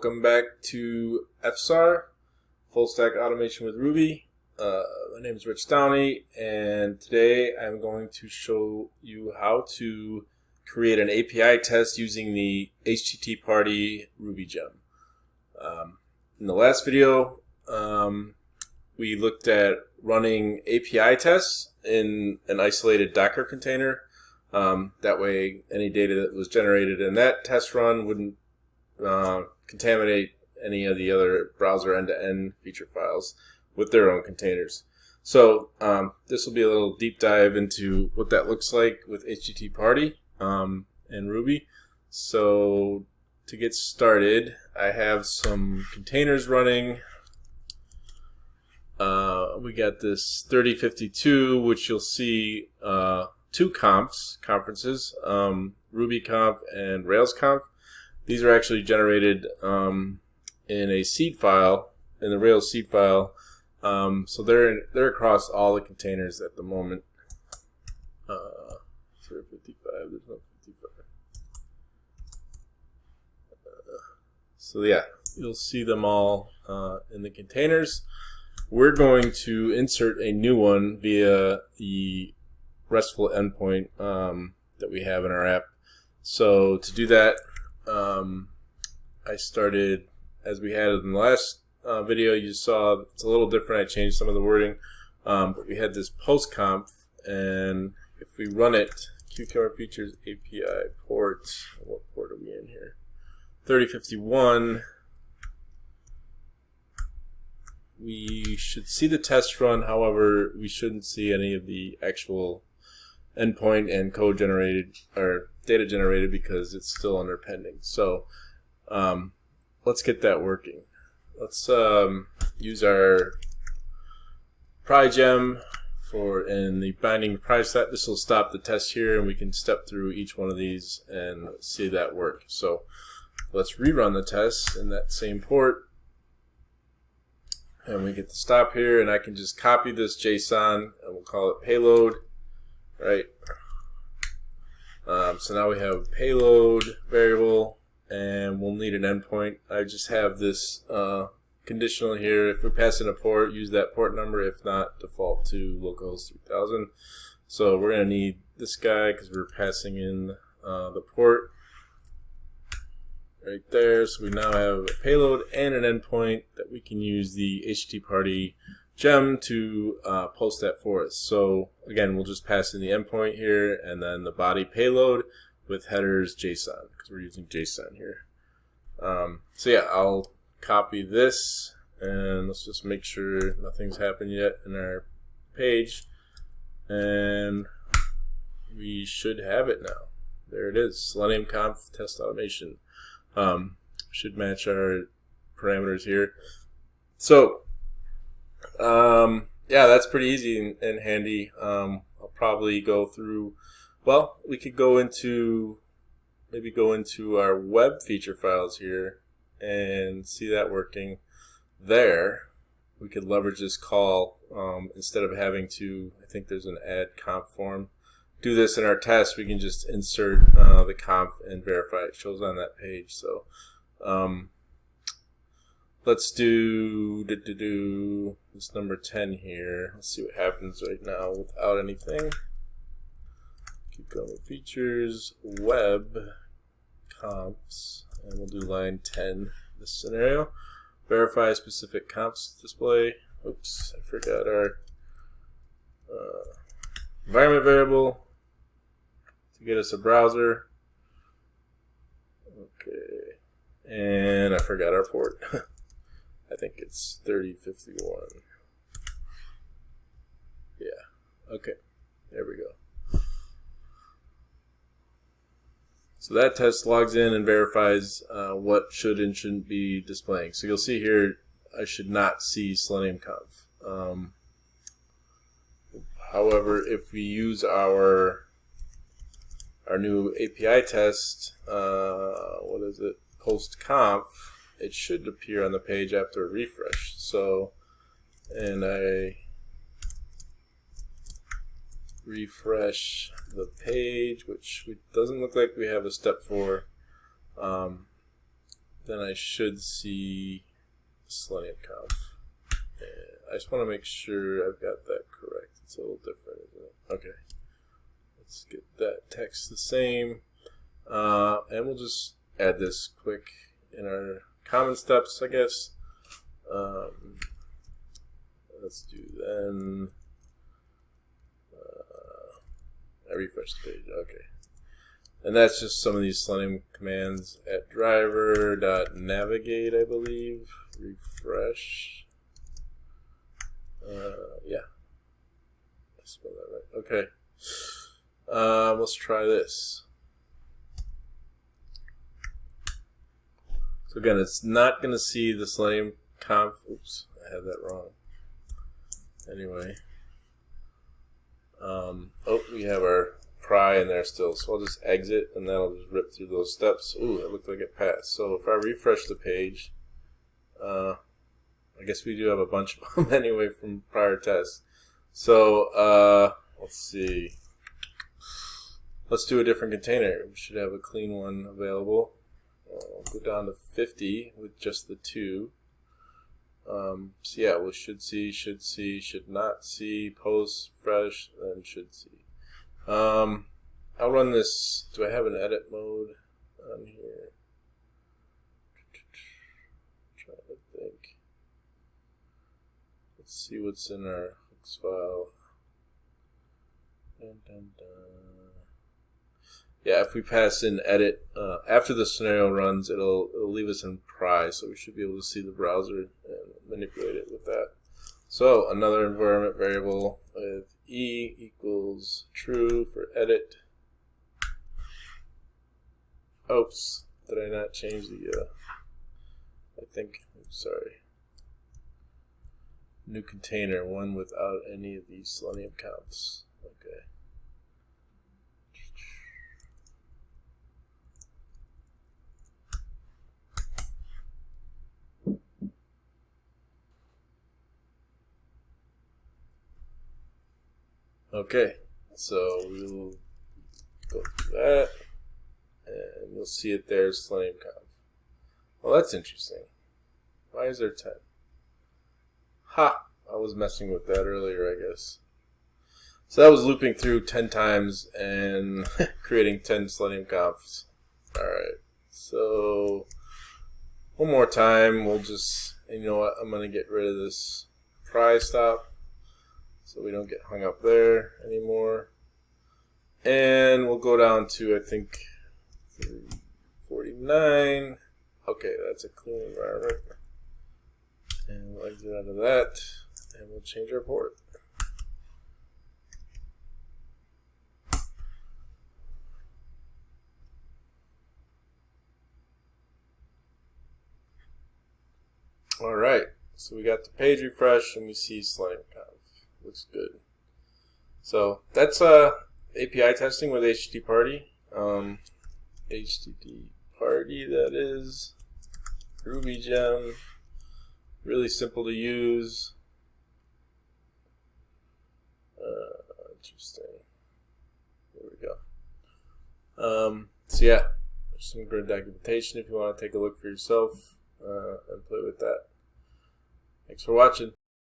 Welcome back to FSAR, Full Stack Automation with Ruby. My name is Rich Downey, and today I'm going to show you how to create an API test using the HTTParty Ruby gem. In the last video, we looked at running API tests in an isolated Docker container. That way, any data that was generated in that test run wouldn't contaminate any of the other browser end-to-end feature files with their own containers. So this will be a little deep dive into what that looks like with HTTParty and Ruby. So to get started, I have some containers running. We got this 3052, which you'll see two conferences, RubyConf and RailsConf. These are actually generated in a seed file, in the Rails seed file. So they're across all the containers at the moment. 55, there's no 55. So yeah, you'll see them all in the containers. We're going to insert a new one via the RESTful endpoint that we have in our app. So to do that, I started, as we had in the last video, you saw it's a little different. I changed some of the wording, but we had this postconf, and if we run it, Cucumber Features API port, what port are we in here? 3051. We should see the test run, however, we shouldn't see any of the actual endpoint and code generated or data generated because it's still under pending. So let's get that working. Let's use our pry-gem in the binding pry set. This will stop the test here, and we can step through each one of these and see that work. So let's rerun the test in that same port. And we get to stop here, and I can just copy this JSON, and we'll call it payload, right? So now we have a payload variable, and we'll need an endpoint. I just have this conditional here. If we pass in a port, use that port number. If not, default to localhost 3000. So we're going to need this guy because we're passing in the port right there. So we now have a payload and an endpoint that we can use the HTTParty gem to post that for us. So again, we'll just pass in the endpoint here and then the body payload with headers JSON because we're using JSON here. So yeah, I'll copy this, and let's just make sure nothing's happened yet in our page, and we should have it now. There it is, Selenium Conf test automation. Should match our parameters here. So yeah, that's pretty easy and handy. I'll probably go through, well, we could go into, maybe go into our web feature files here and see that working there. We could leverage this call instead of having to, I think there's an add conf form. Do this in our test, we can just insert the conf and verify it shows on that page. So let's do this number 10 here. Let's see what happens right now without anything. Keep going, features, web, confs, and we'll do line 10 this scenario. Verify specific confs display. Oops, I forgot our environment variable to get us a browser. Okay, and I forgot our port. I think it's 3051. Yeah, okay, there we go. So that test logs in and verifies what should and shouldn't be displaying. So you'll see here, I should not see Selenium Conf. However, if we use our new API test, what is it, post conf, it should appear on the page after a refresh. So, and I refresh the page, which doesn't look like we have a step 4. then I should see Selenium conf. And I just want to make sure I've got that correct. It's a little different, isn't it? Okay. Let's get that text the same. And we'll just add this quick in our common steps, I guess. Let's do then. I refresh the page. Okay. And that's just some of these Selenium commands at driver.navigate, I believe. Refresh. Yeah. I spelled that right. Okay. Let's try this. So again, it's not going to see the Selenium conf. Oops, I had that wrong. Anyway. Oh, we have our pry in there still, so I'll just exit and that'll just rip through those steps. Ooh, it looked like it passed. So if I refresh the page, I guess we do have a bunch of them anyway from prior tests. So let's see. Let's do a different container. We should have a clean one available. We'll go down to 50 with just the 2. So yeah, we should see, should not see, post, fresh, then should see. I'll run this. Do I have an edit mode on here? Trying to think. Let's see what's in our hooks file. Dun, dun, dun. Yeah, if we pass in edit, after the scenario runs, it'll leave us in pry, so we should be able to see the browser and manipulate it with that. So another environment variable with e equals true for edit. Oops, did I not change the, sorry. New container, one without any of these Selenium confs. Okay. Okay, so we'll go through that, and you'll see it there, Selenium conf. Well, that's interesting. Why is there 10? Ha! I was messing with that earlier, I guess. So that was looping through 10 times and creating 10 Selenium confs. Alright, so one more time, we'll just, and you know what, I'm going to get rid of this pry stop, so we don't get hung up there anymore. And we'll go down to, I think, 349. Okay, that's a clean environment. And we'll exit out of that, and we'll change our port. All right, so we got the page refresh, and we see Selenium conf. Looks good. So that's API testing with HTTParty. HTTParty, that is. Ruby gem. Really simple to use. Interesting. There we go. So yeah, there's some good documentation if you want to take a look for yourself and play with that. Thanks for watching.